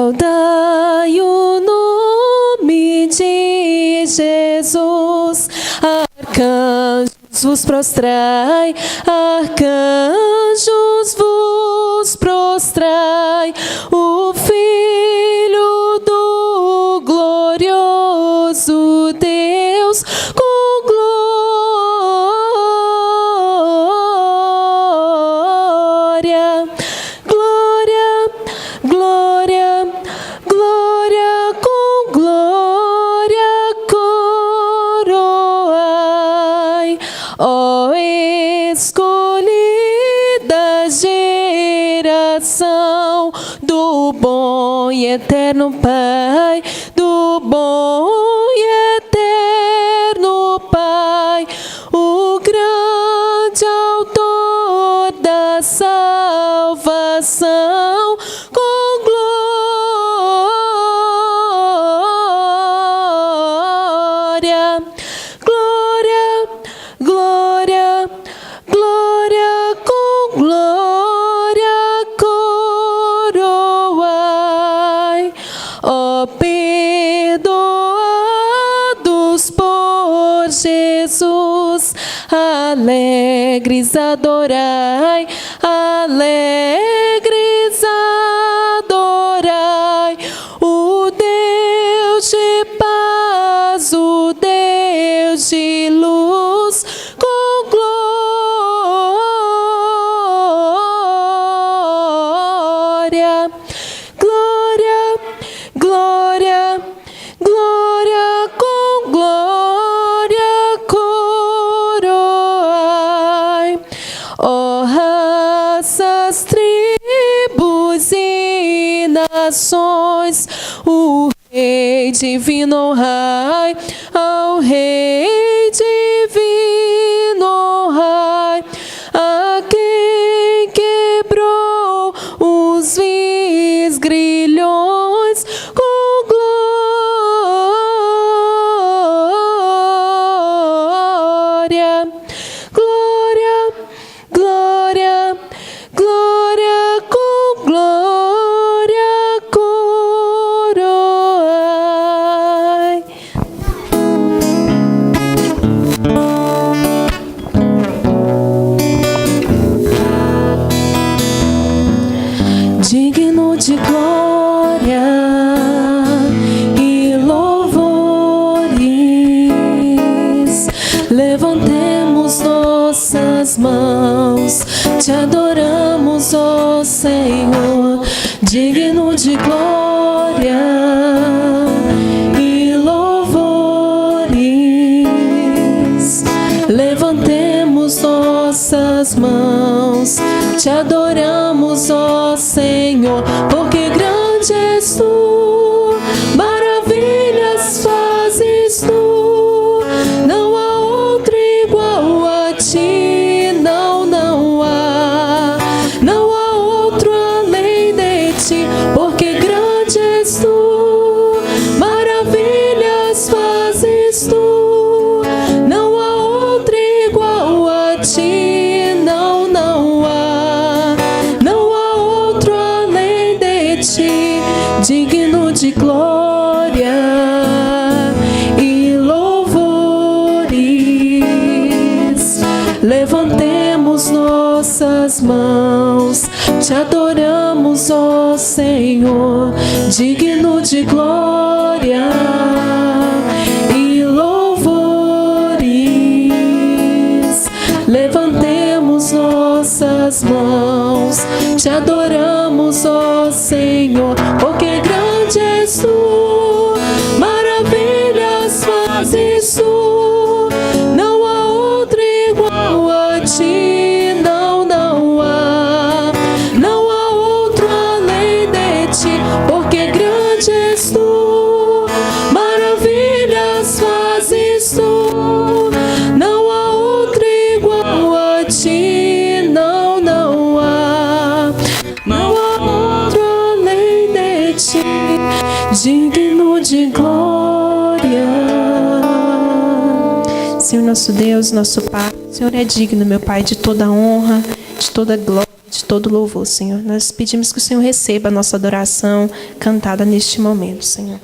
Saudai o nome de Jesus, arcanjos vos prostrai, arcanjos vos prostrai, o Filho do glorioso Deus com glória, glória, glória, glória, com glória coroai, ó escolhida geração do bom e eterno Pai, do bom e eterno Pai, o grande autor da salvação, com glória, glória, glória, glória, com glória coroai, ó perdoados por Jesus, alegres adorai, alegres adorai, o Deus de paz, o Deus de luz, com glória, glória, glória, glória, com glória coroai, ó raças, tribos e nações, o Rei divino honrai, ao Rei divino honrai, a quem quebrou os vis grilhões, com glória, glória, glória, glória, com glória coroai. Digno de glória e louvores, levantemos nossas mãos, te adoramos, ó Senhor. Digno de glória e louvores, levantemos nossas mãos, te adoramos, ó Senhor, porque grande és tu, maravilhas fazes tu, não há outro igual a ti, não, não há outro além de ti, porque grande és tu, maravilhas fazes tu, não há outro igual a ti, não, não há outro além de ti, digno de glória e louvores, levantemos nossas mãos, te adoramos, ó Senhor, digno de glória e louvores, levantemos nossas mãos, te adoramos, ó Senhor, porque grande és tu, maravilhas fazes tu, não há outro igual a ti, não, não há outro além de ti, porque grande és tu, maravilhas fazes tu, não há outro igual a ti, não, não há outro além de ti, digno de glória. Senhor nosso Deus, nosso Pai, o Senhor é digno, meu Pai, de toda honra, de toda glória, de todo louvor, Senhor. Nós pedimos que o Senhor receba a nossa adoração cantada neste momento, Senhor.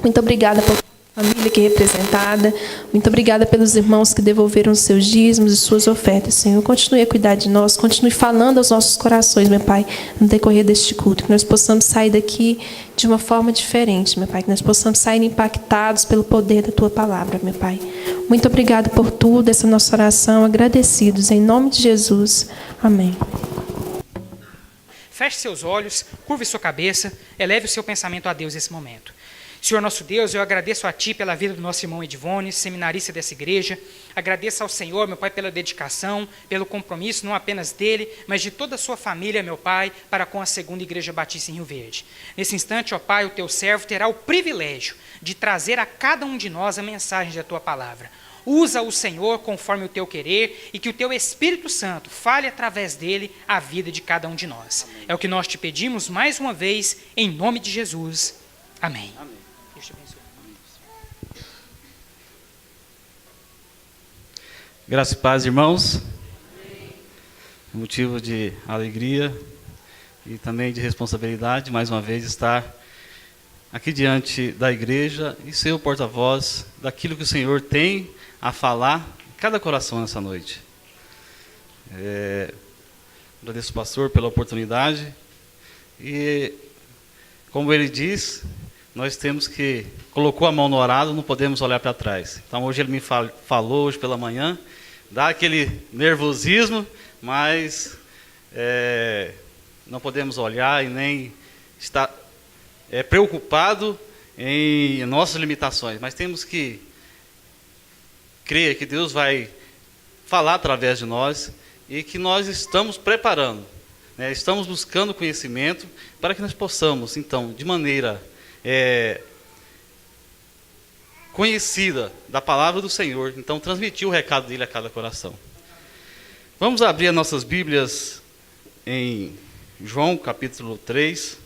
Muito obrigada por família aqui representada. Muito obrigada pelos irmãos que devolveram os seus dízimos e suas ofertas, Senhor. Continue a cuidar de nós, continue falando aos nossos corações, meu Pai, no decorrer deste culto. Que nós possamos sair daqui de uma forma diferente, meu Pai. Que nós possamos sair impactados pelo poder da Tua palavra, meu Pai. Muito obrigada por tudo, essa nossa oração, agradecidos. Em nome de Jesus. Amém. Feche seus olhos, curve sua cabeça, eleve o seu pensamento a Deus nesse momento. Senhor nosso Deus, eu agradeço a Ti pela vida do nosso irmão Edivone, seminarista dessa igreja. Agradeço ao Senhor, meu Pai, pela dedicação, pelo compromisso, não apenas dele, mas de toda a sua família, meu Pai, para com a segunda Igreja Batista em Rio Verde. Nesse instante, ó Pai, o Teu servo terá o privilégio de trazer a cada um de nós a mensagem da Tua palavra. Usa o Senhor conforme o Teu querer e que o Teu Espírito Santo fale através dele a vida de cada um de nós. É o que nós te pedimos mais uma vez, em nome de Jesus. Amém. Amém. Deus te abençoe. Graça e paz, irmãos. Motivo de alegria e também de responsabilidade, mais uma vez, estar aqui diante da igreja e ser o porta-voz daquilo que o Senhor tem a falar em cada coração nessa noite. Agradeço ao pastor pela oportunidade e, como ele diz, nós temos que, colocou a mão no arado, não podemos olhar para trás. Então hoje ele me falou, hoje pela manhã, dá aquele nervosismo, mas não podemos olhar e nem estar preocupado em nossas limitações, mas temos que crer que Deus vai falar através de nós e que nós estamos preparando, né? Estamos buscando conhecimento para que nós possamos, então, de maneira conhecida da palavra do Senhor, então transmitir o recado dele a cada coração. Vamos abrir as nossas Bíblias em João capítulo 3.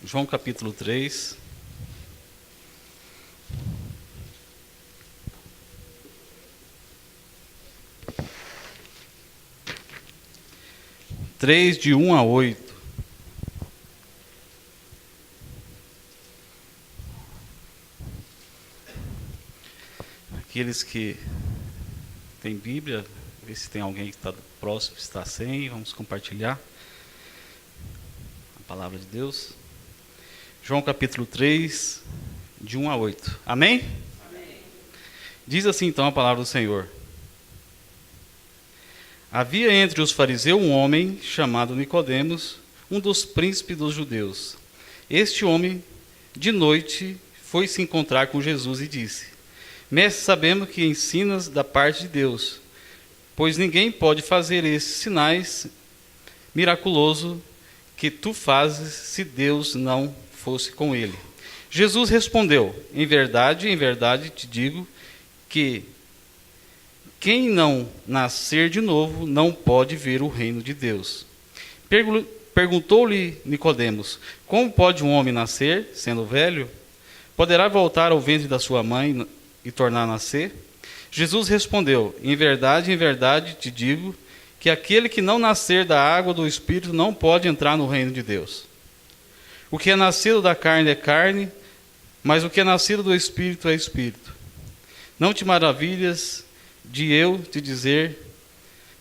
João capítulo 3. De 1 a 8. Aqueles que têm Bíblia, ver se tem alguém que está próximo, está sem, vamos compartilhar a palavra de Deus. João capítulo 3, de 1 a 8. Amém? Amém. Diz assim então a palavra do Senhor. Havia entre os fariseus um homem chamado Nicodemos, um dos príncipes dos judeus. Este homem, de noite, foi se encontrar com Jesus e disse: Mestre, sabemos que ensinas da parte de Deus, pois ninguém pode fazer esses sinais miraculosos que tu fazes se Deus não fosse com ele. Jesus respondeu: em verdade te digo que quem não nascer de novo não pode ver o reino de Deus. Perguntou-lhe Nicodemos: como pode um homem nascer, sendo velho? Poderá voltar ao ventre da sua mãe e tornar a nascer? Jesus respondeu: em verdade te digo que aquele que não nascer da água do Espírito não pode entrar no reino de Deus. O que é nascido da carne é carne, mas o que é nascido do Espírito é Espírito. Não te maravilhas de eu te dizer: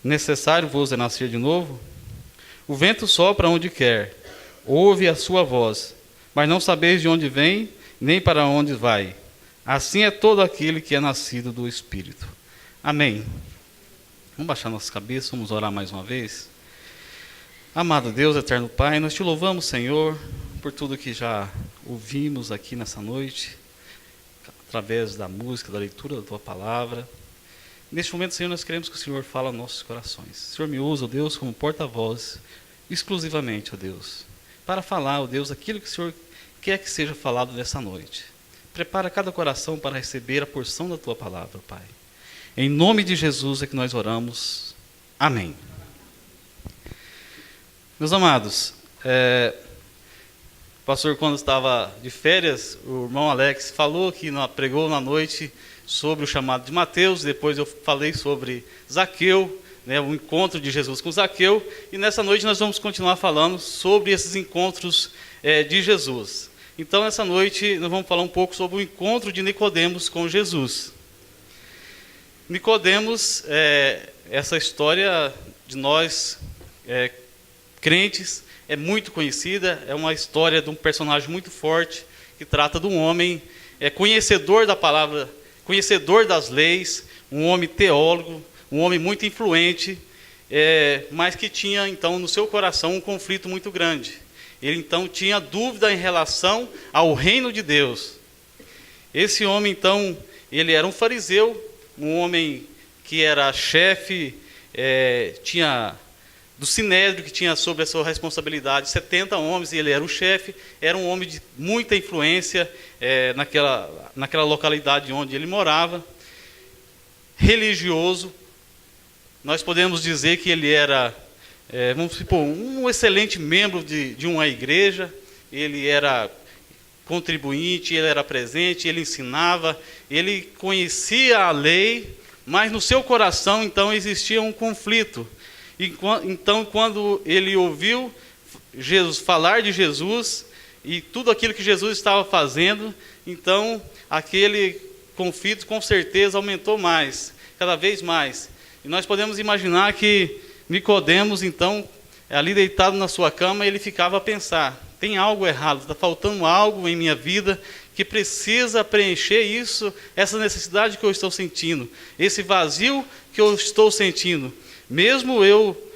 necessário vos é nascer de novo? O vento sopra onde quer, ouve a sua voz, mas não sabeis de onde vem, nem para onde vai. Assim é todo aquele que é nascido do Espírito. Amém. Vamos baixar nossas cabeças, vamos orar mais uma vez. Amado Deus, eterno Pai, nós te louvamos, Senhor, por tudo que já ouvimos aqui nessa noite, através da música, da leitura da Tua Palavra. Neste momento, Senhor, nós queremos que o Senhor fale aos nossos corações. O Senhor me usa, ó Deus, como porta-voz, exclusivamente, ó Deus, para falar, ó Deus, aquilo que o Senhor quer que seja falado nessa noite. Prepara cada coração para receber a porção da Tua Palavra, Pai. Em nome de Jesus é que nós oramos. Amém. Meus amados, O pastor, quando estava de férias, o irmão Alex falou que pregou na noite sobre o chamado de Mateus. Depois eu falei sobre Zaqueu, né, o encontro de Jesus com Zaqueu. E nessa noite nós vamos continuar falando sobre esses encontros de Jesus. Então, nessa noite, nós vamos falar um pouco sobre o encontro de Nicodemos com Jesus. Nicodemos, essa história de nós, crentes, é muito conhecida. É uma história de um personagem muito forte, que trata de um homem conhecedor da palavra, conhecedor das leis, um homem teólogo, um homem muito influente, mas que tinha, então, no seu coração um conflito muito grande. Ele, então, tinha dúvida em relação ao reino de Deus. Esse homem, então, ele era um fariseu, um homem que era chefe, do Sinédrio, que tinha sob a sua responsabilidade 70 homens, e ele era o chefe. Era um homem de muita influência naquela localidade onde ele morava. Religioso. Nós podemos dizer que ele era, vamos supor, um excelente membro de uma igreja. Ele era contribuinte, ele era presente, ele ensinava, ele conhecia a lei, mas no seu coração, então, existia um conflito. Então, quando ele ouviu Jesus falar de Jesus e tudo aquilo que Jesus estava fazendo, então, aquele conflito com certeza aumentou mais, cada vez mais. E nós podemos imaginar que Nicodemos, então, ali deitado na sua cama, ele ficava a pensar: tem algo errado, está faltando algo em minha vida que precisa preencher isso, essa necessidade que eu estou sentindo, esse vazio que eu estou sentindo. Mesmo eu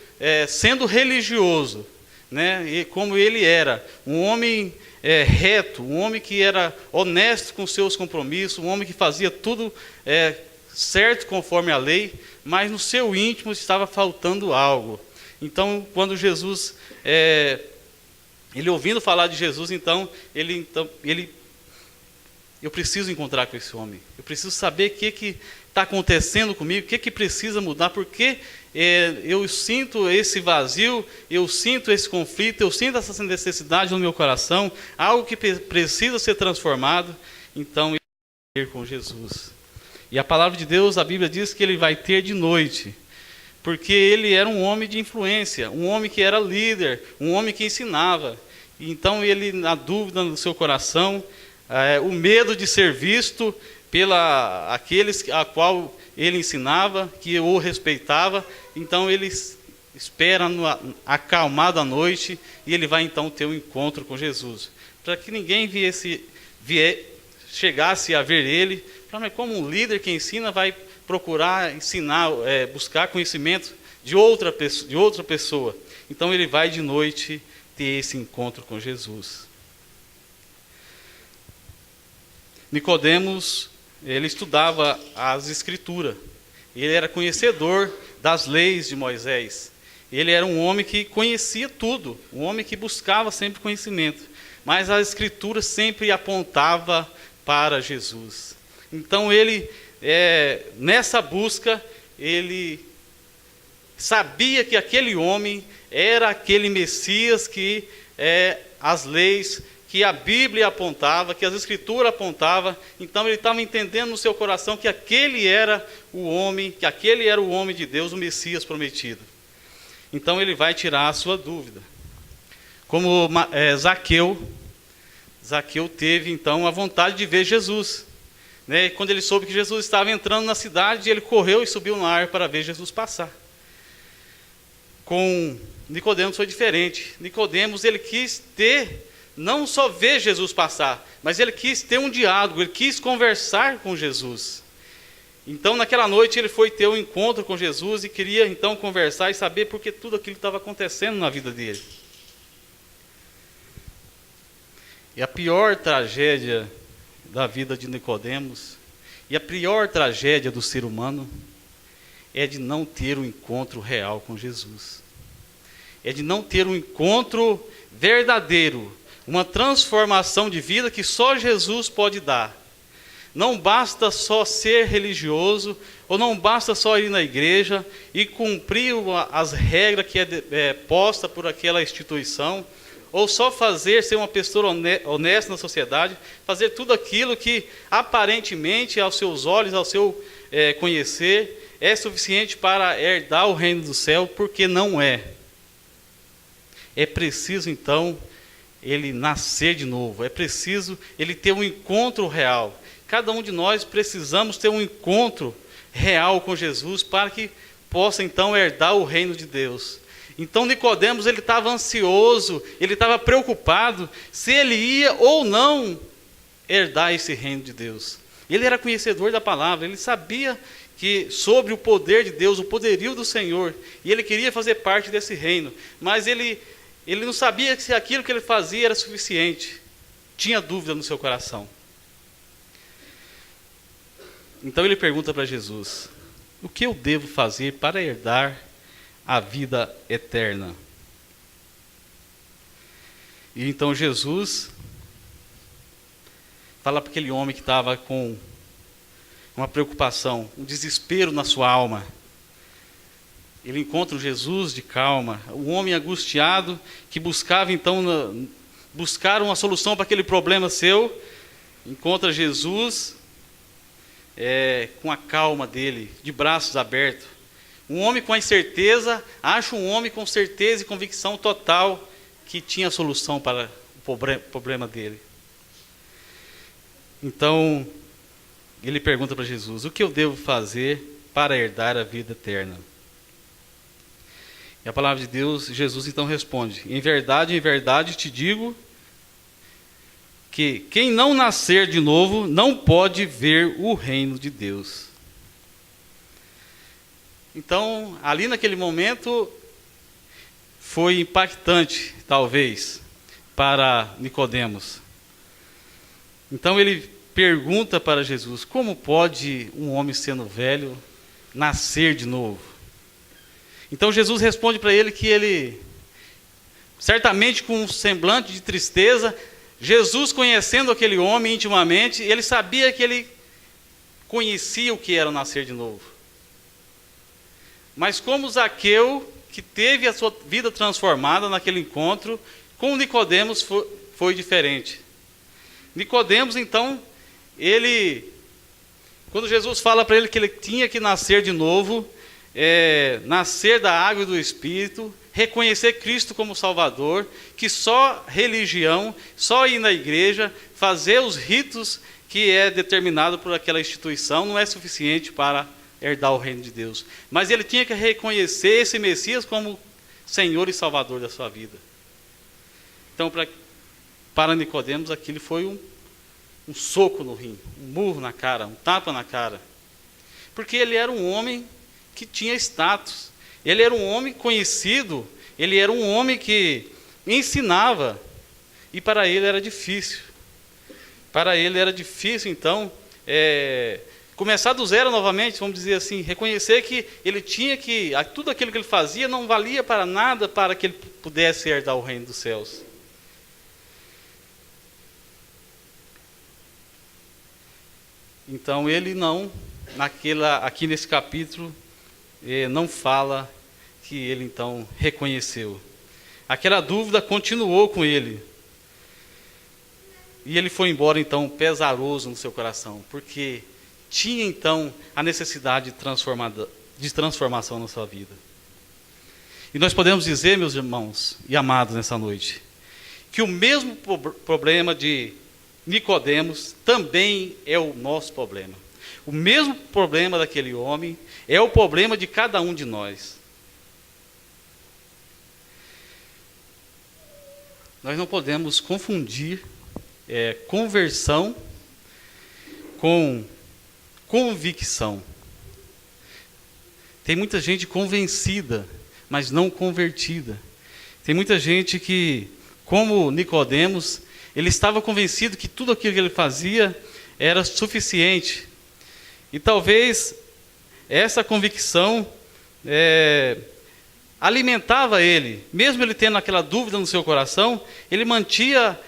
sendo religioso, né, e como ele era, um homem reto, um homem que era honesto com seus compromissos, um homem que fazia tudo certo conforme a lei, mas no seu íntimo estava faltando algo. Então, quando Jesus, ele ouvindo falar de Jesus, então, eu preciso encontrar com esse homem, eu preciso saber o que está acontecendo comigo, o que precisa mudar, porque eu sinto esse vazio, eu sinto esse conflito, eu sinto essa necessidade no meu coração, algo que precisa ser transformado. Então, ele vai ter com Jesus. E a palavra de Deus, a Bíblia diz que ele vai ter de noite, porque ele era um homem de influência, um homem que era líder, um homem que ensinava. Então, ele, na dúvida no seu coração, o medo de ser visto pela aqueles a qual ele ensinava, que o respeitava. Então ele espera acalmado à noite, e ele vai então ter um encontro com Jesus, para que ninguém chegasse a ver ele. Mas como um líder que ensina vai procurar ensinar, buscar conhecimento de outra pessoa. Então ele vai de noite ter esse encontro com Jesus. Nicodemos, ele estudava as Escrituras. Ele era conhecedor das leis de Moisés. Ele era um homem que conhecia tudo, um homem que buscava sempre conhecimento. Mas a Escritura sempre apontava para Jesus. Então ele, nessa busca, ele sabia que aquele homem era aquele Messias que as leis, que a Bíblia apontava, que as Escrituras apontavam. Então ele estava entendendo no seu coração que aquele era o homem, de Deus, o Messias prometido. Então ele vai tirar a sua dúvida. Como Zaqueu teve então a vontade de ver Jesus, né? Quando ele soube que Jesus estava entrando na cidade, ele correu e subiu na árvore para ver Jesus passar. Com Nicodemos foi diferente. Nicodemos, ele quis não só ver Jesus passar, mas ele quis ter um diálogo, ele quis conversar com Jesus. Então, naquela noite, ele foi ter um encontro com Jesus e queria, então, conversar e saber por que tudo aquilo estava acontecendo na vida dele. E a pior tragédia da vida de Nicodemos, e a pior tragédia do ser humano, é de não ter um encontro real com Jesus. É de não ter um encontro verdadeiro, uma transformação de vida que só Jesus pode dar. Não basta só ser religioso, ou não basta só ir na igreja e cumprir as regras que é posta por aquela instituição, ou só ser uma pessoa honesta na sociedade, fazer tudo aquilo que aparentemente, aos seus olhos, ao seu conhecer, é suficiente para herdar o reino do céu, porque não é. É preciso, então, ele nascer de novo, é preciso ele ter um encontro real. Cada um de nós precisamos ter um encontro real com Jesus para que possa, então, herdar o reino de Deus. Então, Nicodemos, ele estava ansioso, ele estava preocupado se ele ia ou não herdar esse reino de Deus. Ele era conhecedor da palavra, ele sabia que sobre o poder de Deus, o poderio do Senhor, e ele queria fazer parte desse reino, mas ele não sabia se aquilo que ele fazia era suficiente, tinha dúvida no seu coração. Então ele pergunta para Jesus: o que eu devo fazer para herdar a vida eterna? E então Jesus fala para aquele homem que estava com uma preocupação, um desespero na sua alma. Ele encontra um Jesus de calma, um homem angustiado que buscava então buscar uma solução para aquele problema seu. Encontra Jesus com a calma dele, de braços abertos. Um homem com a incerteza, acha um homem com certeza e convicção total que tinha a solução para o problema dele. Então, ele pergunta para Jesus: o que eu devo fazer para herdar a vida eterna? E a palavra de Deus, Jesus então responde: em verdade te digo que quem não nascer de novo não pode ver o reino de Deus. Então, ali naquele momento, foi impactante, talvez, para Nicodemos. Então ele pergunta para Jesus: como pode um homem sendo velho nascer de novo? Então Jesus responde para ele que ele, certamente com um semblante de tristeza, Jesus, conhecendo aquele homem intimamente, ele sabia que ele conhecia o que era o nascer de novo. Mas como Zaqueu, que teve a sua vida transformada naquele encontro, com Nicodemos foi diferente. Nicodemos, então, quando Jesus fala para ele que ele tinha que nascer de novo, nascer da água e do Espírito, reconhecer Cristo como Salvador, que só religião, só ir na igreja, fazer os ritos que é determinado por aquela instituição não é suficiente para herdar o reino de Deus. Mas ele tinha que reconhecer esse Messias como Senhor e Salvador da sua vida. Então, para Nicodemos, aquilo foi um soco no rim, um murro na cara, um tapa na cara. Porque ele era um homem que tinha status. Ele era um homem conhecido, ele era um homem que ensinava, e para ele era difícil. Para ele era difícil, então, começar do zero novamente, vamos dizer assim, reconhecer que ele tinha que, tudo aquilo que ele fazia não valia para nada para que ele pudesse herdar o reino dos céus. Então ele não, aqui nesse capítulo, não fala que ele então reconheceu. Aquela dúvida continuou com ele. E ele foi embora então pesaroso no seu coração, porque tinha então a necessidade de transformação na sua vida. E nós podemos dizer, meus irmãos e amados, nessa noite, que o mesmo problema de Nicodemos também é o nosso problema. O mesmo problema daquele homem é o problema de cada um de nós. Nós não podemos confundir conversão com convicção. Tem muita gente convencida, mas não convertida. Tem muita gente que, como Nicodemos, ele estava convencido que tudo aquilo que ele fazia era suficiente. E talvez essa convicção alimentava ele. Mesmo ele tendo aquela dúvida no seu coração, ele mantinha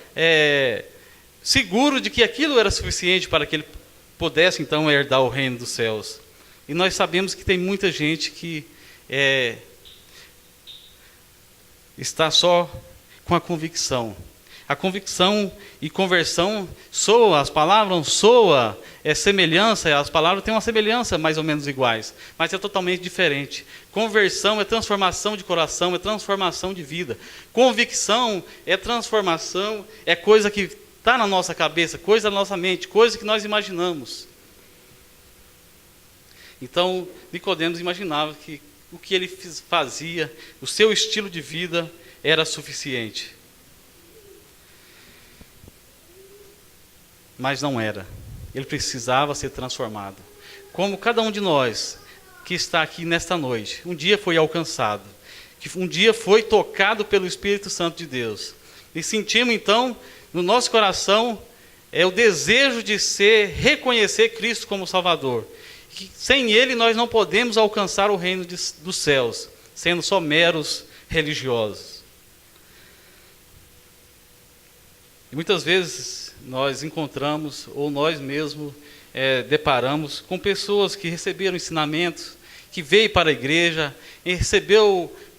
seguro de que aquilo era suficiente para que ele pudesse então herdar o reino dos céus. E nós sabemos que tem muita gente que está só com a convicção. A convicção e conversão soa, as palavras soa, é semelhança, as palavras têm uma semelhança mais ou menos iguais, mas é totalmente diferente. Conversão é transformação de coração, é transformação de vida. Convicção é transformação, é coisa que está na nossa cabeça, coisa na nossa mente, coisa que nós imaginamos. Então, Nicodemos imaginava que o que ele fazia, o seu estilo de vida era suficiente. Mas não era. Ele precisava ser transformado. Como cada um de nós que está aqui nesta noite, um dia foi alcançado, que um dia foi tocado pelo Espírito Santo de Deus. E sentimos então, no nosso coração, o desejo de reconhecer Cristo como Salvador. Que sem Ele nós não podemos alcançar o reino dos céus, sendo só meros religiosos. E muitas vezes nós encontramos, ou nós mesmos deparamos com pessoas que receberam ensinamentos, que veio para a igreja,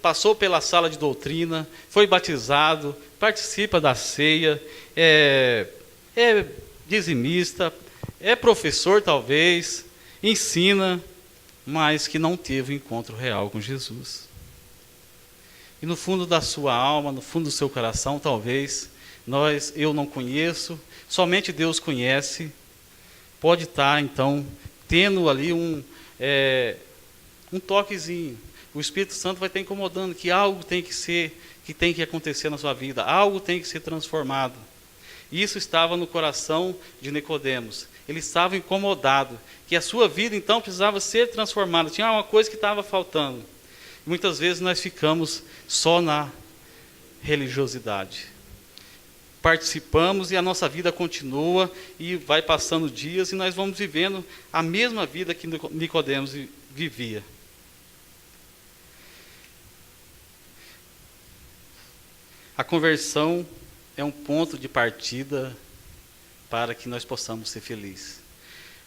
passou pela sala de doutrina, foi batizado, participa da ceia, é dizimista, é professor talvez, ensina, mas que não teve um encontro real com Jesus. E no fundo da sua alma, no fundo do seu coração, talvez, eu não conheço, somente Deus conhece, pode estar, então, tendo ali um toquezinho. O Espírito Santo vai estar incomodando que algo tem que acontecer na sua vida, algo tem que ser transformado. Isso estava no coração de Nicodemos. Ele estava incomodado, que a sua vida, então, precisava ser transformada. Tinha uma coisa que estava faltando. Muitas vezes nós ficamos só na religiosidade. Participamos e a nossa vida continua e vai passando dias e nós vamos vivendo a mesma vida que Nicodemos vivia. A conversão é um ponto de partida para que nós possamos ser felizes.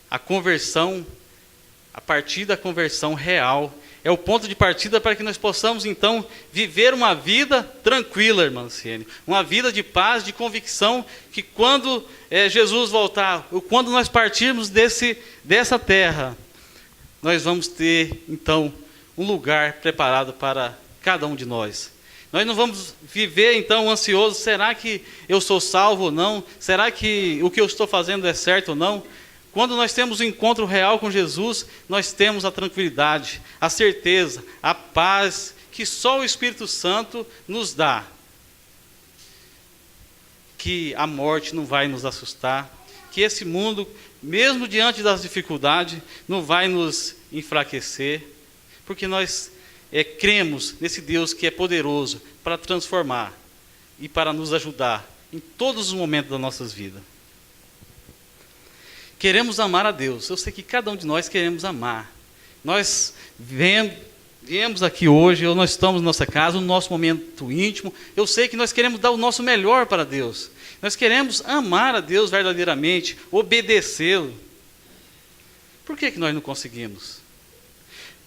A conversão, a partir da conversão real, é o ponto de partida para que nós possamos, então, viver uma vida tranquila, irmã Ciene. Uma vida de paz, de convicção, que quando Jesus voltar, ou quando nós partirmos dessa terra, nós vamos ter, então, um lugar preparado para cada um de nós. Nós não vamos viver, então, ansioso, será que eu sou salvo ou não? Será que o que eu estou fazendo é certo ou não? Quando nós temos um encontro real com Jesus, nós temos a tranquilidade, a certeza, a paz que só o Espírito Santo nos dá. Que a morte não vai nos assustar, que esse mundo, mesmo diante das dificuldades, não vai nos enfraquecer, porque nós cremos nesse Deus que é poderoso para transformar e para nos ajudar em todos os momentos das nossas vidas. Queremos amar a Deus. Eu sei que cada um de nós queremos amar. Nós viemos aqui hoje, ou nós estamos na nossa casa, no nosso momento íntimo. Eu sei que nós queremos dar o nosso melhor para Deus. Nós queremos amar a Deus verdadeiramente, obedecê-lo. Por que nós não conseguimos?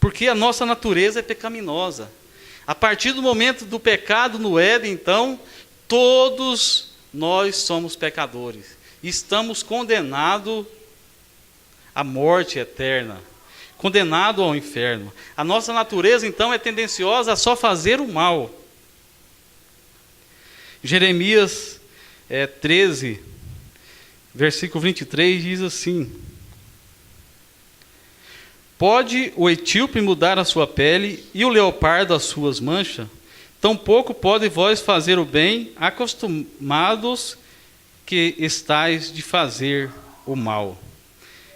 Porque a nossa natureza é pecaminosa. A partir do momento do pecado no Éden, então, todos nós somos pecadores. Estamos condenados à morte eterna, condenado ao inferno. A nossa natureza, então, é tendenciosa a só fazer o mal. Jeremias 13, versículo 23, diz assim: pode o etíope mudar a sua pele e o leopardo as suas manchas? Tampouco pode vós fazer o bem, acostumados que estais de fazer o mal.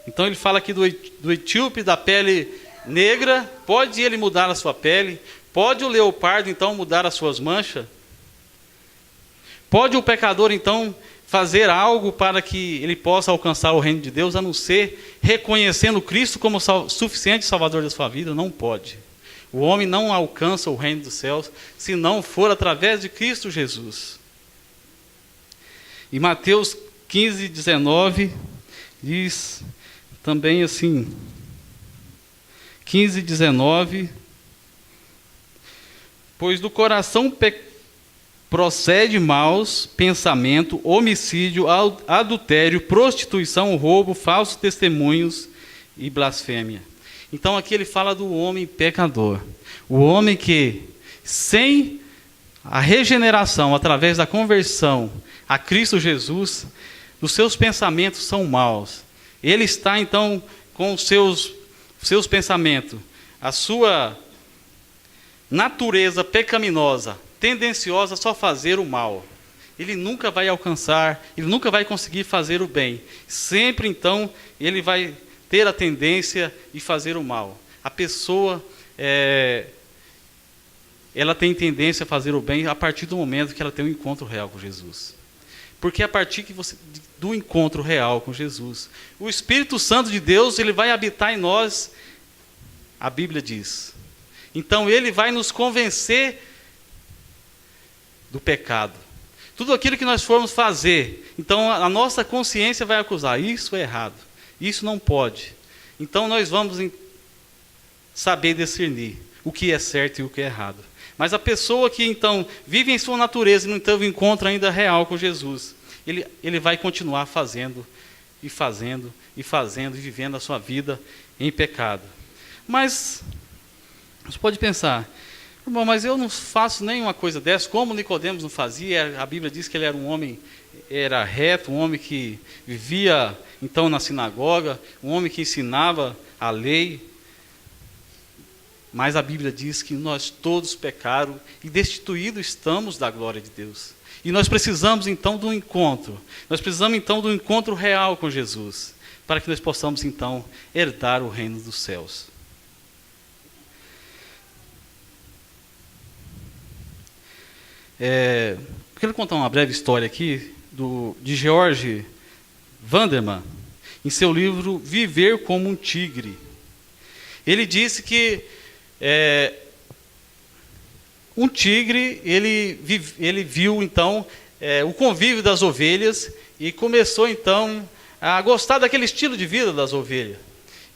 Então ele fala aqui do etíope da pele negra, pode ele mudar a sua pele? Pode o leopardo então mudar as suas manchas? Pode o pecador então fazer algo para que ele possa alcançar o reino de Deus, a não ser reconhecendo Cristo como suficiente Salvador da sua vida? Não pode. O homem não alcança o reino dos céus se não for através de Cristo Jesus. E Mateus 15, 19 diz também assim, 15, 19, pois do coração procede maus pensamento, homicídio, adultério, prostituição, roubo, falsos testemunhos e blasfêmia. Então aqui ele fala do homem pecador. O homem que, sem a regeneração, através da conversão a Cristo Jesus, os seus pensamentos são maus. Ele está então com os seus pensamentos, a sua natureza pecaminosa, tendenciosa a só fazer o mal. Ele nunca vai alcançar, ele nunca vai conseguir fazer o bem. Sempre então ele vai ter a tendência de fazer o mal. A pessoa, ela tem tendência a fazer o bem a partir do momento que ela tem um encontro real com Jesus. Porque a partir do encontro real com Jesus, o Espírito Santo de Deus, ele vai habitar em nós, a Bíblia diz. Então ele vai nos convencer do pecado. Tudo aquilo que nós formos fazer, então a nossa consciência vai acusar, isso é errado, isso não pode. Então nós vamos saber discernir o que é certo e o que é errado. Mas a pessoa que então vive em sua natureza e não teve um encontro ainda real com Jesus, ele vai continuar fazendo e fazendo e fazendo e vivendo a sua vida em pecado. Mas você pode pensar, bom, mas eu não faço nenhuma coisa dessa, como Nicodemos não fazia. A Bíblia diz que ele era um homem, era reto, um homem que vivia então na sinagoga, um homem que ensinava a lei. Mas a Bíblia diz que nós todos pecaram e destituídos estamos da glória de Deus. E nós precisamos então de um encontro. Nós precisamos então de um encontro real com Jesus, para que nós possamos então herdar o reino dos céus. Quero contar uma breve história aqui de George Vanderman, em seu livro Viver como um Tigre. Ele disse que um tigre, ele viu então o convívio das ovelhas e começou então a gostar daquele estilo de vida das ovelhas.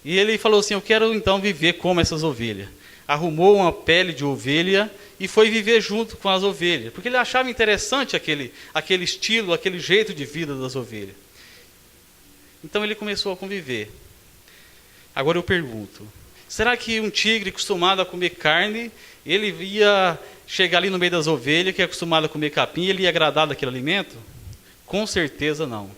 E ele falou assim, eu quero então viver como essas ovelhas. Arrumou uma pele de ovelha e foi viver junto com as ovelhas, porque ele achava interessante aquele estilo, aquele jeito de vida das ovelhas. Então ele começou a conviver. Agora eu pergunto, será que um tigre acostumado a comer carne, ele ia chegar ali no meio das ovelhas, que é acostumado a comer capim, ele ia agradar daquele alimento? Com certeza não.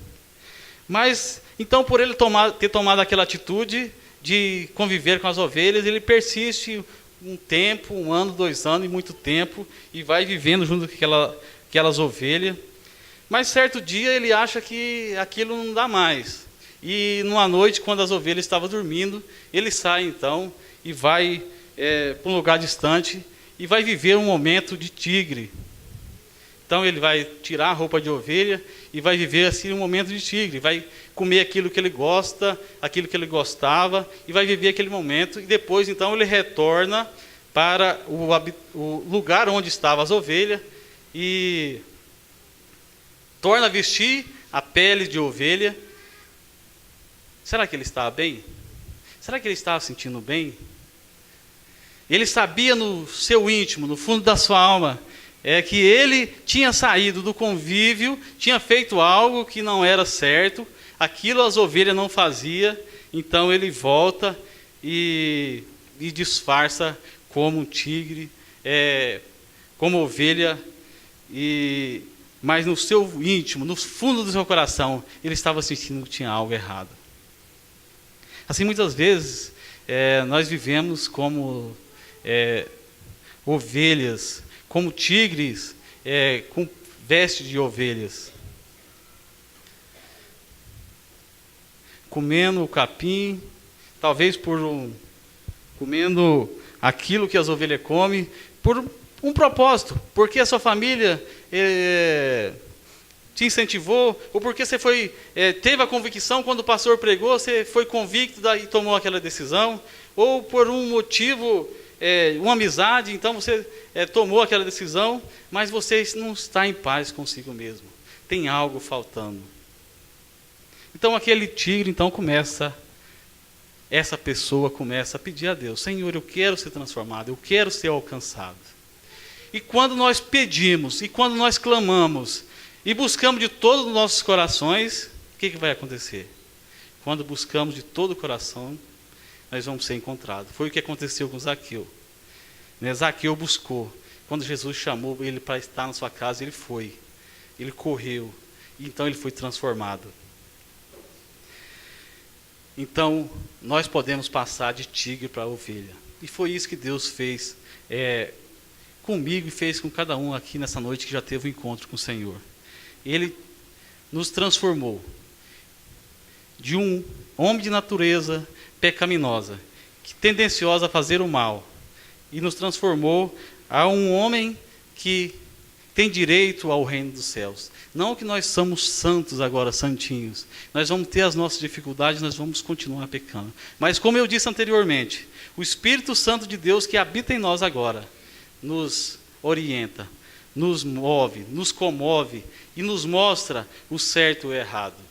Mas, então, por ele ter tomado aquela atitude de conviver com as ovelhas, ele persiste um tempo, 1 ano, 2 anos, e muito tempo, e vai vivendo junto com aquelas ovelhas. Mas certo dia ele acha que aquilo não dá mais. E numa noite, quando as ovelhas estavam dormindo, ele sai então e vai para um lugar distante e vai viver um momento de tigre. Então ele vai tirar a roupa de ovelha e vai viver assim um momento de tigre. Vai comer aquilo que ele gosta, aquilo que ele gostava, e vai viver aquele momento. E depois então ele retorna para o lugar onde estavam as ovelhas e torna a vestir a pele de ovelha. Será que ele estava bem? Será que ele estava se sentindo bem? Ele sabia no seu íntimo, no fundo da sua alma, que ele tinha saído do convívio, tinha feito algo que não era certo, aquilo as ovelhas não faziam, então ele volta e disfarça como um tigre, como ovelha, mas no seu íntimo, no fundo do seu coração, ele estava sentindo que tinha algo errado. Assim, muitas vezes, nós vivemos como ovelhas, como tigres, com veste de ovelhas. Comendo o capim, talvez comendo aquilo que as ovelhas comem, por um propósito, porque a sua família te incentivou, ou porque você teve a convicção quando o pastor pregou, você foi convicto e tomou aquela decisão, ou por um motivo, uma amizade, então você tomou aquela decisão, mas você não está em paz consigo mesmo. Tem algo faltando. Então aquele tigre, então essa pessoa começa a pedir a Deus, Senhor, eu quero ser transformado, eu quero ser alcançado. E quando nós pedimos, e quando nós clamamos, e buscamos de todos os nossos corações, o que vai acontecer? Quando buscamos de todo o coração, nós vamos ser encontrados. Foi o que aconteceu com Zaqueu. Zaqueu buscou. Quando Jesus chamou ele para estar na sua casa, ele foi. Ele correu. E então ele foi transformado. Então, nós podemos passar de tigre para ovelha. E foi isso que Deus fez comigo e fez com cada um aqui nessa noite que já teve um encontro com o Senhor. Ele nos transformou de um homem de natureza pecaminosa, tendenciosa a fazer o mal, e nos transformou a um homem que tem direito ao reino dos céus. Não que nós somos santos agora, santinhos. Nós vamos ter as nossas dificuldades, nós vamos continuar pecando. Mas como eu disse anteriormente, o Espírito Santo de Deus que habita em nós agora, nos orienta, nos move, nos comove e nos mostra o certo e o errado.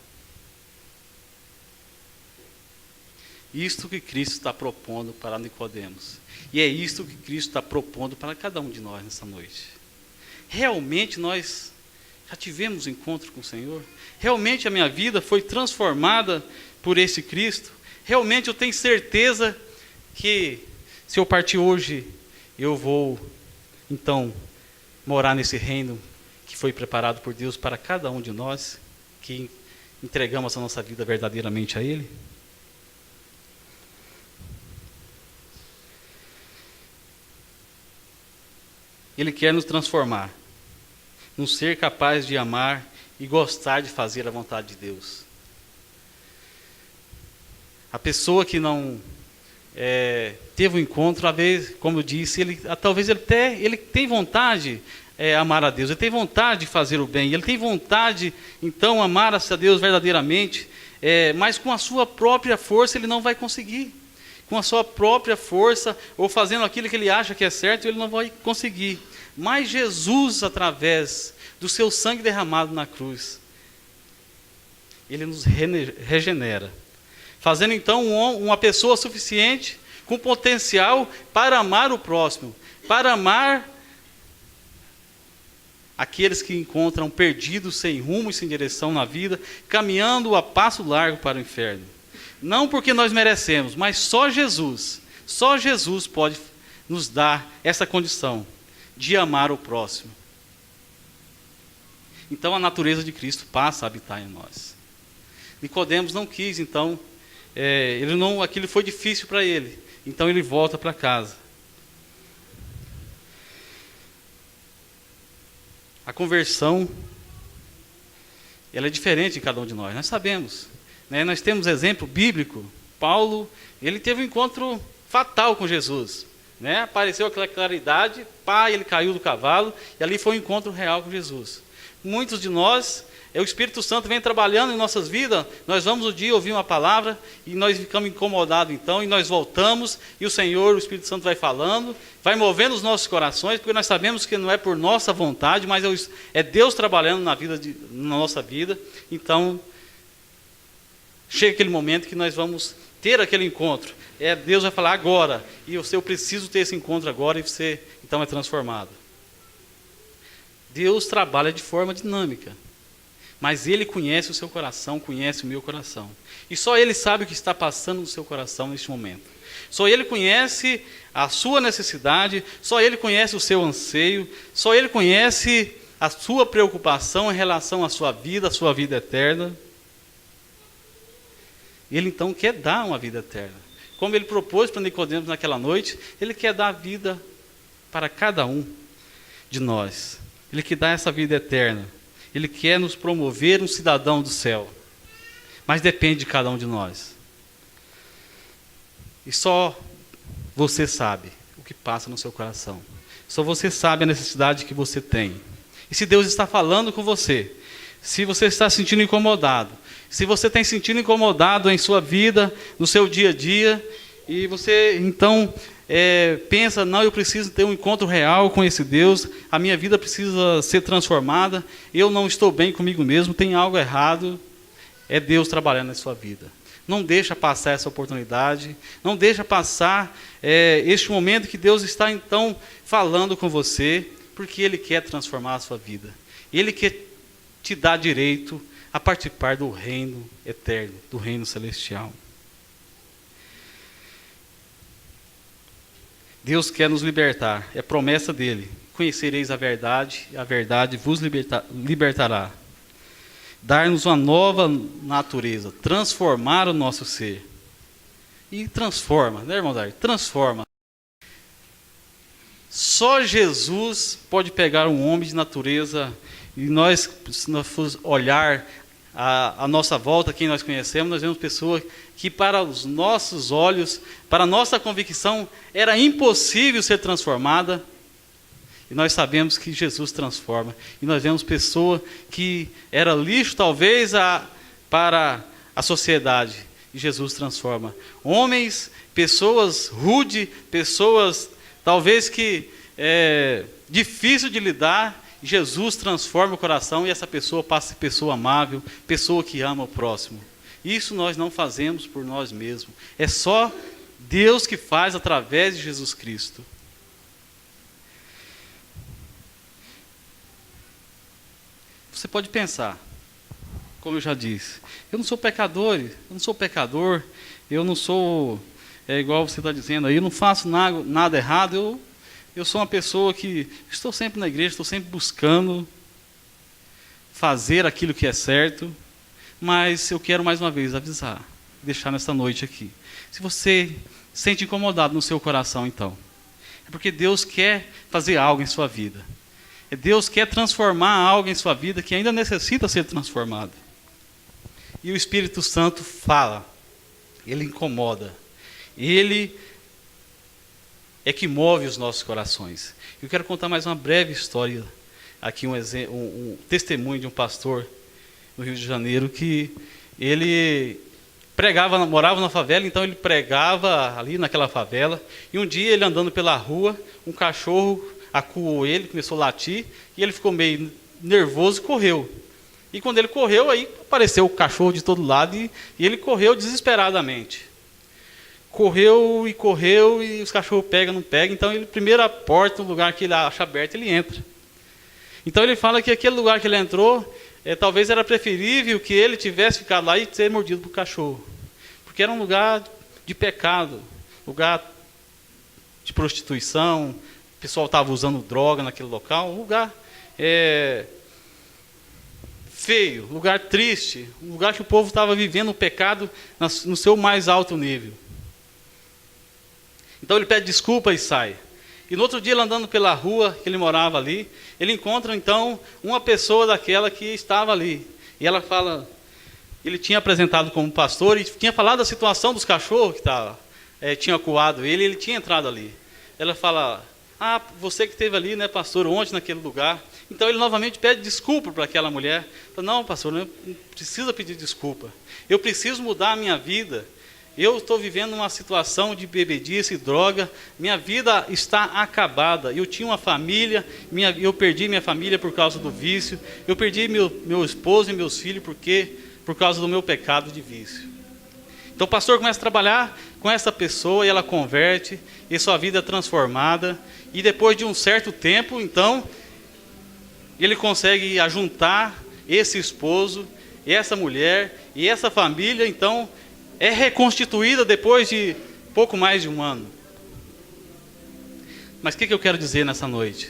Isto que Cristo está propondo para Nicodemos. E é isto que Cristo está propondo para cada um de nós nessa noite. Realmente nós já tivemos encontro com o Senhor? Realmente a minha vida foi transformada por esse Cristo? Realmente eu tenho certeza que se eu partir hoje, eu vou então morar nesse reino que foi preparado por Deus para cada um de nós, que entregamos a nossa vida verdadeiramente a Ele? Ele quer nos transformar, nos ser capaz de amar e gostar de fazer a vontade de Deus. A pessoa que não teve um encontro, às vezes, como eu disse, talvez ele tem vontade de amar a Deus, ele tem vontade de fazer o bem, ele tem vontade, então, amar a Deus verdadeiramente, mas com a sua própria força ele não vai conseguir. Com a sua própria força, ou fazendo aquilo que ele acha que é certo, ele não vai conseguir. Mas Jesus, através do seu sangue derramado na cruz, ele nos regenera, fazendo então uma pessoa suficiente, com potencial para amar o próximo, para amar aqueles que encontram perdidos, sem rumo e sem direção na vida, caminhando a passo largo para o inferno. Não porque nós merecemos, mas só Jesus pode nos dar essa condição de amar o próximo. Então a natureza de Cristo passa a habitar em nós. Nicodemos não quis, então, aquilo foi difícil para ele, então ele volta para casa. A conversão, ela é diferente em cada um de nós, nós sabemos. Nós temos exemplo bíblico. Paulo, ele teve um encontro fatal com Jesus. Apareceu aquela claridade, ele caiu do cavalo, e ali foi um encontro real com Jesus. Muitos de nós, o Espírito Santo vem trabalhando em nossas vidas, nós vamos um dia ouvir uma palavra, e nós ficamos incomodados então, e nós voltamos, e o Senhor, o Espírito Santo vai falando, vai movendo os nossos corações, porque nós sabemos que não é por nossa vontade, mas é Deus trabalhando na nossa vida. Então, chega aquele momento que nós vamos ter aquele encontro. Deus vai falar agora, e eu preciso ter esse encontro agora, e você então é transformado. Deus trabalha de forma dinâmica, mas Ele conhece o seu coração, conhece o meu coração. E só Ele sabe o que está passando no seu coração neste momento. Só Ele conhece a sua necessidade, só Ele conhece o seu anseio, só Ele conhece a sua preocupação em relação à sua vida eterna. Ele então quer dar uma vida eterna. Como ele propôs para Nicodemos naquela noite, ele quer dar a vida para cada um de nós. Ele quer dar essa vida eterna. Ele quer nos promover um cidadão do céu. Mas depende de cada um de nós. E só você sabe o que passa no seu coração. Só você sabe a necessidade que você tem. E se Deus está falando com você, se você está se sentindo incomodado, se você tem sentido incomodado em sua vida, no seu dia a dia, e você então pensa, não, eu preciso ter um encontro real com esse Deus, a minha vida precisa ser transformada, eu não estou bem comigo mesmo, tem algo errado, é Deus trabalhando na sua vida. Não deixa passar essa oportunidade, não deixa passar este momento que Deus está então falando com você, porque Ele quer transformar a sua vida. Ele quer te dar direito a participar do reino eterno, do reino celestial. Deus quer nos libertar, é promessa dele. Conhecereis a verdade vos libertará. Dar-nos uma nova natureza, transformar o nosso ser. E transforma, né, irmão Dário? Transforma. Só Jesus pode pegar um homem de natureza, e nós, se nós formos olhar a nossa volta, quem nós conhecemos, nós vemos pessoas que para os nossos olhos, para a nossa convicção, era impossível ser transformada. E nós sabemos que Jesus transforma. E nós vemos pessoa que era lixo talvez para a sociedade. E Jesus transforma. Homens, pessoas rudes, pessoas talvez que difícil de lidar. Jesus transforma o coração e essa pessoa passa a ser pessoa amável, pessoa que ama o próximo. Isso nós não fazemos por nós mesmos. É só Deus que faz através de Jesus Cristo. Você pode pensar, como eu já disse, eu não sou pecador, eu não sou, igual você está dizendo aí, eu não faço nada errado, eu sou uma pessoa que estou sempre na igreja, estou sempre buscando fazer aquilo que é certo, mas eu quero mais uma vez avisar, deixar nessa noite aqui. Se você se sente incomodado no seu coração, então, é porque Deus quer fazer algo em sua vida. Deus quer transformar algo em sua vida que ainda necessita ser transformado. E o Espírito Santo fala, ele incomoda, ele é que move os nossos corações. Eu quero contar mais uma breve história, aqui um testemunho de um pastor no Rio de Janeiro, que ele morava na favela, então ele pregava ali naquela favela, e um dia ele andando pela rua, um cachorro acuou ele, começou a latir, e ele ficou meio nervoso e correu. E quando ele correu, aí apareceu o cachorro de todo lado, e ele correu desesperadamente. Correu, e os cachorros pegam, não pegam, então ele primeiro a porta, um lugar que ele acha aberto, ele entra. Então ele fala que aquele lugar que ele entrou, talvez era preferível que ele tivesse ficado lá e ser mordido por cachorro. Porque era um lugar de pecado, lugar de prostituição, o pessoal estava usando droga naquele local, um lugar feio, lugar triste, um lugar que o povo estava vivendo o pecado no seu mais alto nível. Então ele pede desculpa e sai. E no outro dia, ele andando pela rua que ele morava ali, ele encontra então uma pessoa daquela que estava ali. E ela fala, ele tinha apresentado como pastor e tinha falado da situação dos cachorros que tinha acuado ele tinha entrado ali. Ela fala, você que esteve ali, né, pastor, ontem naquele lugar. Então ele novamente pede desculpa para aquela mulher. Fala, não, pastor, não precisa pedir desculpa. Eu preciso mudar a minha vida. Eu estou vivendo uma situação de bebedice e droga. Minha vida está acabada. Eu tinha uma família, eu perdi minha família por causa do vício. Eu perdi meu esposo e meus filhos por causa do meu pecado de vício. Então o pastor começa a trabalhar com essa pessoa e ela converte, e sua vida é transformada. E depois de um certo tempo, então, ele consegue ajuntar esse esposo, essa mulher e essa família, então, é reconstituída depois de pouco mais de um ano. Mas o que eu quero dizer nessa noite?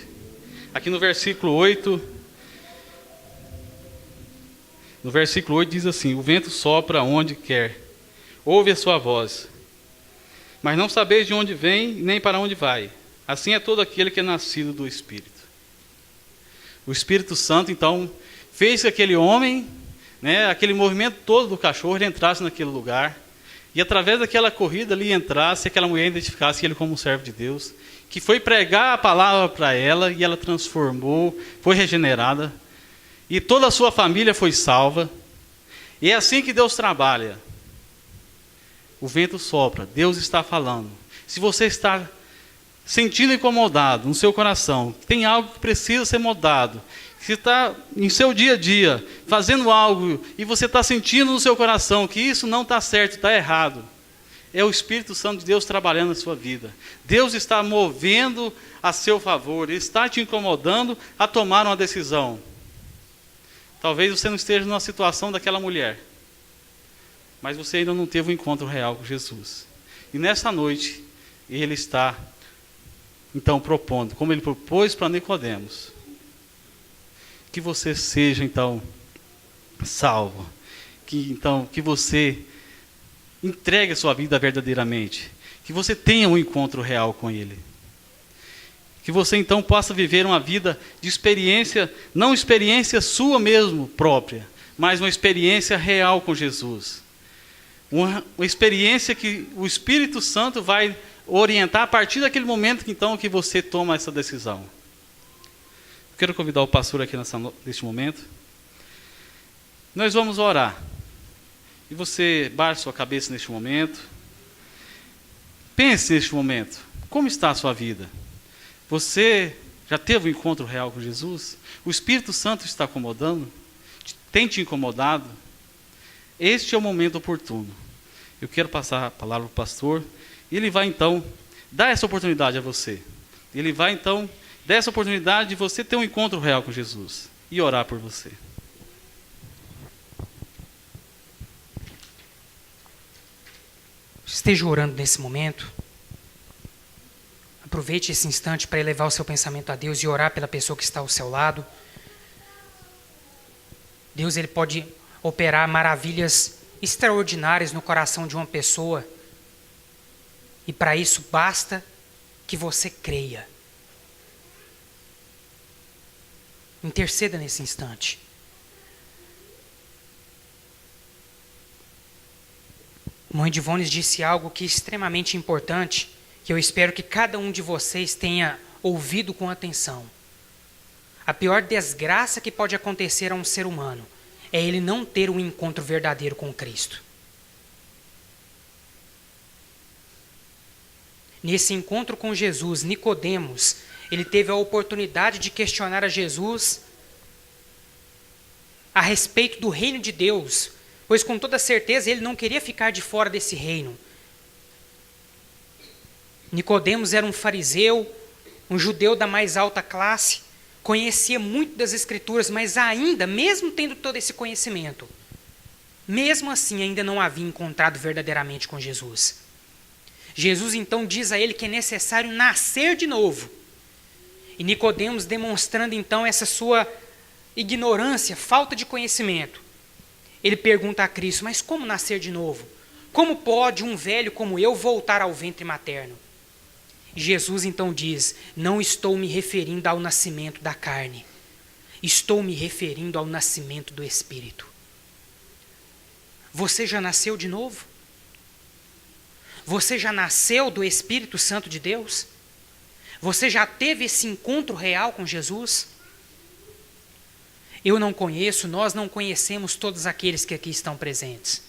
Aqui no versículo 8, diz assim, o vento sopra onde quer, ouve a sua voz, mas não sabeis de onde vem nem para onde vai. Assim é todo aquele que é nascido do Espírito. O Espírito Santo, então, fez que aquele homem, né, aquele movimento todo do cachorro, ele entrasse naquele lugar, e através daquela corrida ali entrasse, aquela mulher identificasse ele como um servo de Deus, que foi pregar a palavra para ela, e ela transformou, foi regenerada, e toda a sua família foi salva. E é assim que Deus trabalha. O vento sopra, Deus está falando. Se você está sentindo incomodado no seu coração, tem algo que precisa ser mudado, se está em seu dia a dia fazendo algo e você está sentindo no seu coração que isso não está certo, está errado, é o Espírito Santo de Deus trabalhando na sua vida. Deus está movendo a seu favor, Ele está te incomodando a tomar uma decisão. Talvez você não esteja numa situação daquela mulher, mas você ainda não teve um encontro real com Jesus. E nessa noite, Ele está, então, propondo, como Ele propôs para Nicodemos, que você seja, então, salvo. Que você entregue a sua vida verdadeiramente. Que você tenha um encontro real com Ele. Que você então possa viver uma vida de experiência, não experiência sua mesmo própria, mas uma experiência real com Jesus. Uma experiência que o Espírito Santo vai orientar a partir daquele momento que, então, que você toma essa decisão. Eu quero convidar o pastor aqui neste momento. Nós vamos orar. E você baixe sua cabeça neste momento. Pense neste momento. Como está a sua vida? Você já teve um encontro real com Jesus? O Espírito Santo está acomodando? Tem te incomodado? Este é o momento oportuno. Eu quero passar a palavra para o pastor. E ele vai então dar essa oportunidade a você. Ele vai então dar essa oportunidade de você ter um encontro real com Jesus. E orar por você. Esteja orando nesse momento. Aproveite esse instante para elevar o seu pensamento a Deus e orar pela pessoa que está ao seu lado. Deus, Ele pode operar maravilhas extraordinárias no coração de uma pessoa. E para isso basta que você creia. Interceda nesse instante. Mãe de Ivone disse algo que é extremamente importante, que eu espero que cada um de vocês tenha ouvido com atenção. A pior desgraça que pode acontecer a um ser humano é ele não ter um encontro verdadeiro com Cristo. Nesse encontro com Jesus, Nicodemos, ele teve a oportunidade de questionar a Jesus a respeito do reino de Deus, pois com toda certeza ele não queria ficar de fora desse reino. Nicodemos era um fariseu, um judeu da mais alta classe, conhecia muito das Escrituras, mas ainda, mesmo tendo todo esse conhecimento, mesmo assim ainda não havia encontrado verdadeiramente com Jesus. Jesus então diz a ele que é necessário nascer de novo. E Nicodemos, demonstrando então essa sua ignorância, falta de conhecimento, ele pergunta a Cristo: mas como nascer de novo? Como pode um velho como eu voltar ao ventre materno? E Jesus então diz: não estou me referindo ao nascimento da carne, estou me referindo ao nascimento do Espírito. Você já nasceu de novo? Você já nasceu do Espírito Santo de Deus? Você já teve esse encontro real com Jesus? Eu não conheço, nós não conhecemos todos aqueles que aqui estão presentes.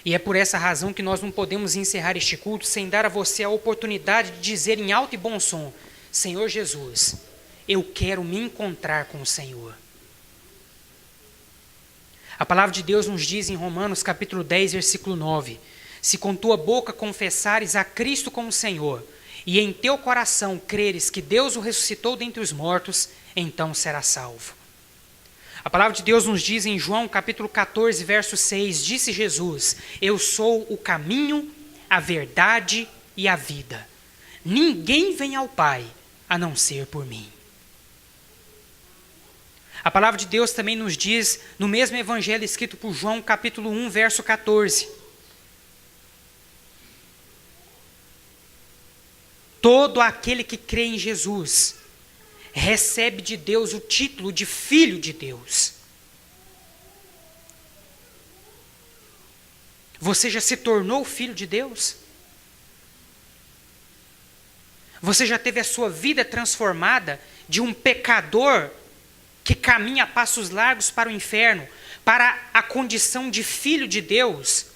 E é por essa razão que nós não podemos encerrar este culto sem dar a você a oportunidade de dizer em alto e bom som: Senhor Jesus, eu quero me encontrar com o Senhor. A palavra de Deus nos diz em Romanos capítulo 10, versículo 9: se com tua boca confessares a Cristo como Senhor, e em teu coração creres que Deus o ressuscitou dentre os mortos, então serás salvo. A palavra de Deus nos diz em João capítulo 14, verso 6, disse Jesus: eu sou o caminho, a verdade e a vida. Ninguém vem ao Pai a não ser por mim. A palavra de Deus também nos diz, no mesmo evangelho escrito por João capítulo 1, verso 14: todo aquele que crê em Jesus recebe de Deus o título de filho de Deus. Você já se tornou filho de Deus? Você já teve a sua vida transformada de um pecador que caminha a passos largos para o inferno, para a condição de filho de Deus,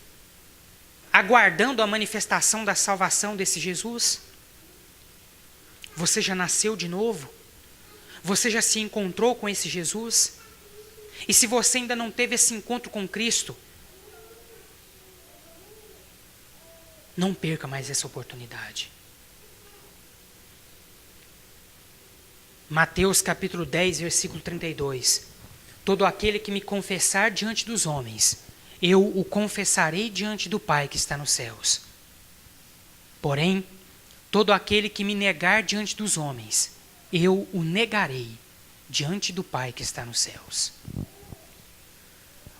aguardando a manifestação da salvação desse Jesus? Você já nasceu de novo? Você já se encontrou com esse Jesus? E se você ainda não teve esse encontro com Cristo, Não perca mais essa oportunidade. Mateus capítulo 10, versículo 32. Todo aquele que me confessar diante dos homens, eu o confessarei diante do Pai que está nos céus. Porém, todo aquele que me negar diante dos homens, eu o negarei diante do Pai que está nos céus.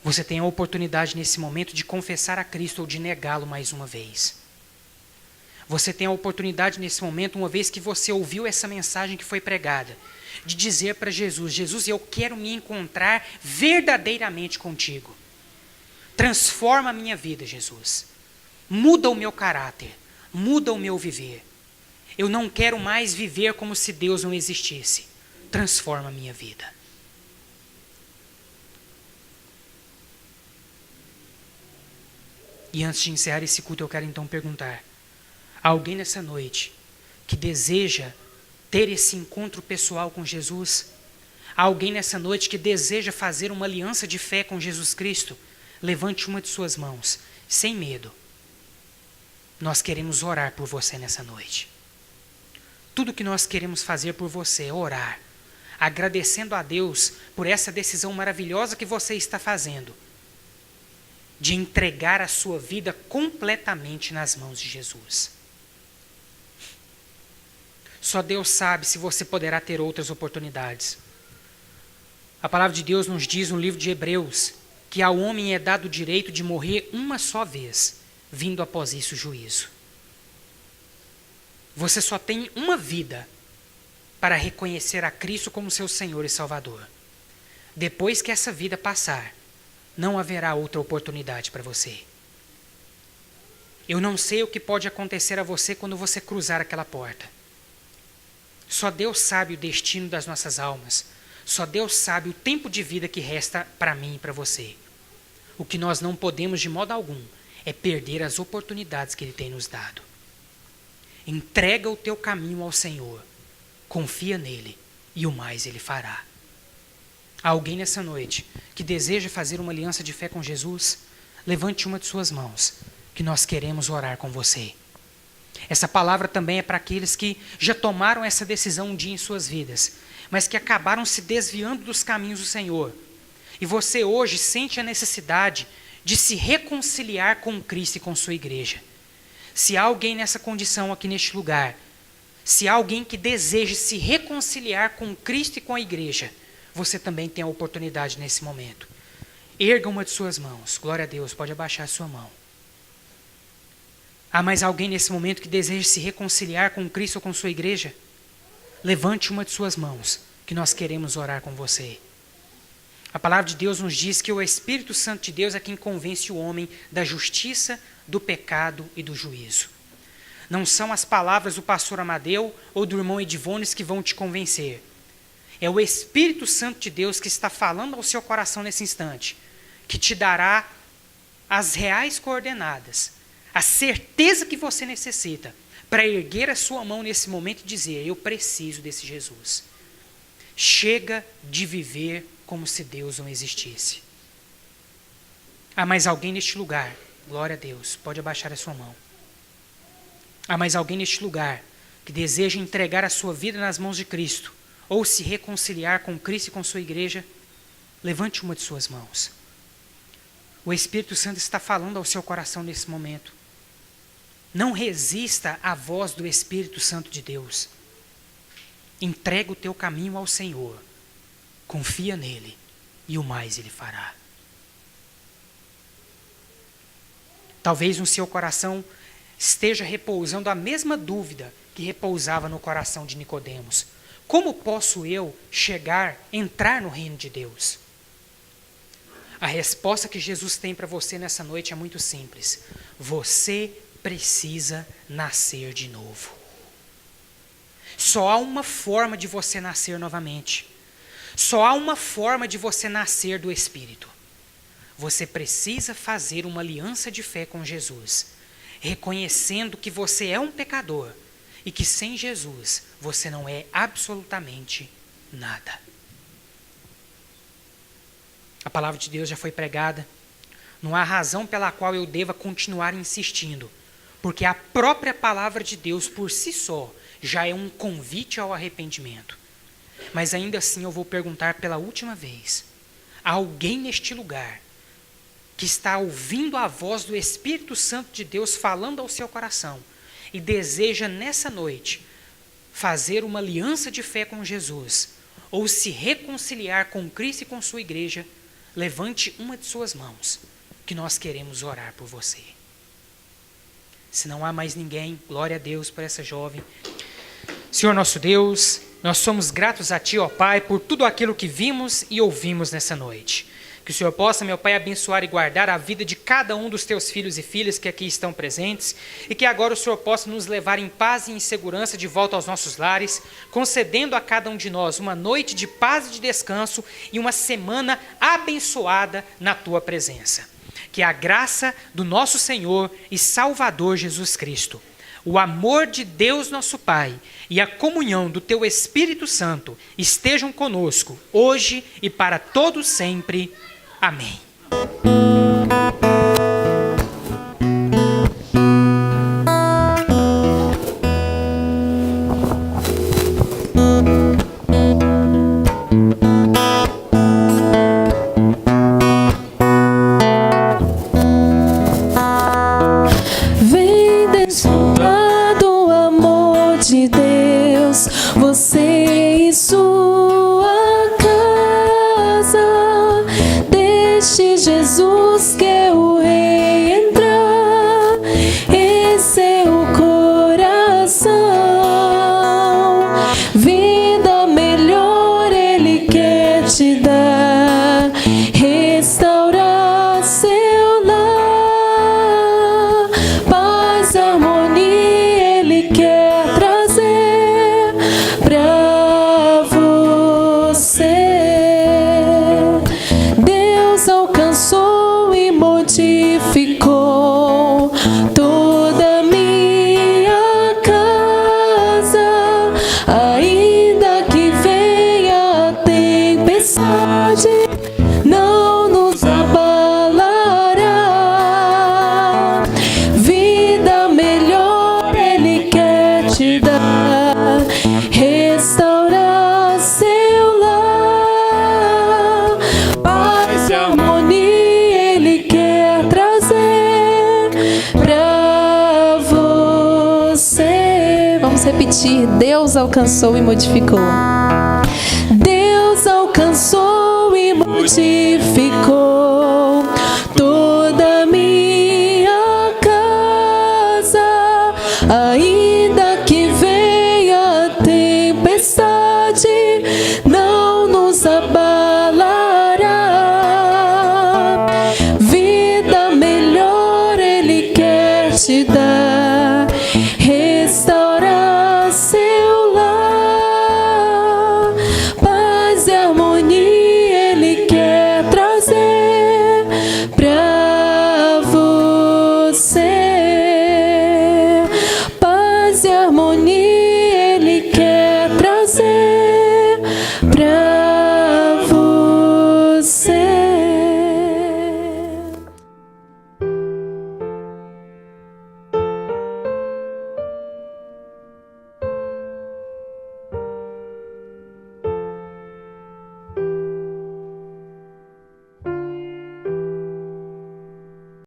Você tem a oportunidade nesse momento de confessar a Cristo ou de negá-lo mais uma vez. Você tem a oportunidade nesse momento, uma vez que você ouviu essa mensagem que foi pregada, de dizer para Jesus: Jesus, eu quero me encontrar verdadeiramente contigo. Transforma a minha vida, Jesus. Muda o meu caráter, muda o meu viver. Eu não quero mais viver como se Deus não existisse. Transforma a minha vida. E antes de encerrar esse culto, eu quero então perguntar: há alguém nessa noite que deseja ter esse encontro pessoal com Jesus? Há alguém nessa noite que deseja fazer uma aliança de fé com Jesus Cristo? Levante uma de suas mãos, sem medo. Nós queremos orar por você nessa noite. Tudo que nós queremos fazer por você é orar, agradecendo a Deus por essa decisão maravilhosa que você está fazendo, de entregar a sua vida completamente nas mãos de Jesus. Só Deus sabe se você poderá ter outras oportunidades. A palavra de Deus nos diz no livro de Hebreus que ao homem é dado o direito de morrer uma só vez, vindo após isso o juízo. Você só tem uma vida para reconhecer a Cristo como seu Senhor e Salvador. Depois que essa vida passar, não haverá outra oportunidade para você. Eu não sei o que pode acontecer a você quando você cruzar aquela porta. Só Deus sabe o destino das nossas almas. Só Deus sabe o tempo de vida que resta para mim e para você. O que nós não podemos de modo algum é perder as oportunidades que Ele tem nos dado. Entrega o teu caminho ao Senhor. Confia nele e o mais Ele fará. Há alguém nessa noite que deseja fazer uma aliança de fé com Jesus? Levante uma de suas mãos, que nós queremos orar com você. Essa palavra também é para aqueles que já tomaram essa decisão um dia em suas vidas, mas que acabaram se desviando dos caminhos do Senhor. E você hoje sente a necessidade de se reconciliar com Cristo e com sua igreja. Se há alguém nessa condição aqui neste lugar, se há alguém que deseja se reconciliar com Cristo e com a igreja, você também tem a oportunidade nesse momento. Erga uma de suas mãos. Glória a Deus, pode abaixar a sua mão. Há mais alguém nesse momento que deseja se reconciliar com Cristo ou com sua igreja? Levante uma de suas mãos, que nós queremos orar com você. A palavra de Deus nos diz que o Espírito Santo de Deus é quem convence o homem da justiça, do pecado e do juízo. Não são as palavras do pastor Amadeu ou do irmão Edivones que vão te convencer. É o Espírito Santo de Deus que está falando ao seu coração nesse instante, que te dará as reais coordenadas, a certeza que você necessita para erguer a sua mão nesse momento e dizer: eu preciso desse Jesus. Chega de viver como se Deus não existisse. Há mais alguém neste lugar? Glória a Deus, pode abaixar a sua mão. Há mais alguém neste lugar que deseja entregar a sua vida nas mãos de Cristo, ou se reconciliar com Cristo e com sua igreja? Levante uma de suas mãos. O Espírito Santo está falando ao seu coração nesse momento. Não resista à voz do Espírito Santo de Deus. Entrega o teu caminho ao Senhor. Confia nele e o mais Ele fará. Talvez no seu coração esteja repousando a mesma dúvida que repousava no coração de Nicodemos. Como posso eu entrar no reino de Deus? A resposta que Jesus tem para você nessa noite é muito simples. Você precisa nascer de novo. Só há uma forma de você nascer novamente. Só há uma forma de você nascer do Espírito. Você precisa fazer uma aliança de fé com Jesus, reconhecendo que você é um pecador e que sem Jesus você não é absolutamente nada. A palavra de Deus já foi pregada. Não há razão pela qual eu deva continuar insistindo. Porque a própria palavra de Deus, por si só, já é um convite ao arrependimento. Mas ainda assim eu vou perguntar pela última vez: há alguém neste lugar que está ouvindo a voz do Espírito Santo de Deus falando ao seu coração e deseja nessa noite fazer uma aliança de fé com Jesus ou se reconciliar com Cristo e com sua igreja? Levante uma de suas mãos, que nós queremos orar por você. Se não há mais ninguém, glória a Deus por essa jovem. Senhor nosso Deus, nós somos gratos a Ti, ó Pai, por tudo aquilo que vimos e ouvimos nessa noite. Que o Senhor possa, meu Pai, abençoar e guardar a vida de cada um dos Teus filhos e filhas que aqui estão presentes, e que agora o Senhor possa nos levar em paz e em segurança de volta aos nossos lares, concedendo a cada um de nós uma noite de paz e de descanso e uma semana abençoada na Tua presença. Que a graça do nosso Senhor e Salvador Jesus Cristo, o amor de Deus nosso Pai e a comunhão do Teu Espírito Santo estejam conosco, hoje e para todo sempre. Amém. Vem desfrutar do amor de Deus, você e sua casa. Deixe Jesus, que é o Rei, entrar em seu coração. Vida melhor Ele quer te dar, restaurar seu lar. Paz e harmonia Ele quer trazer pra você. Deus alcançou e modificou toda a minha casa. Ainda que venha a tempestade, não nos abalará. Vida melhor Ele quer te dar, restaurar seu lar. Paz e harmonia Ele quer trazer pra você. Vamos repetir: Deus alcançou e modificou. Deus alcançou e modificou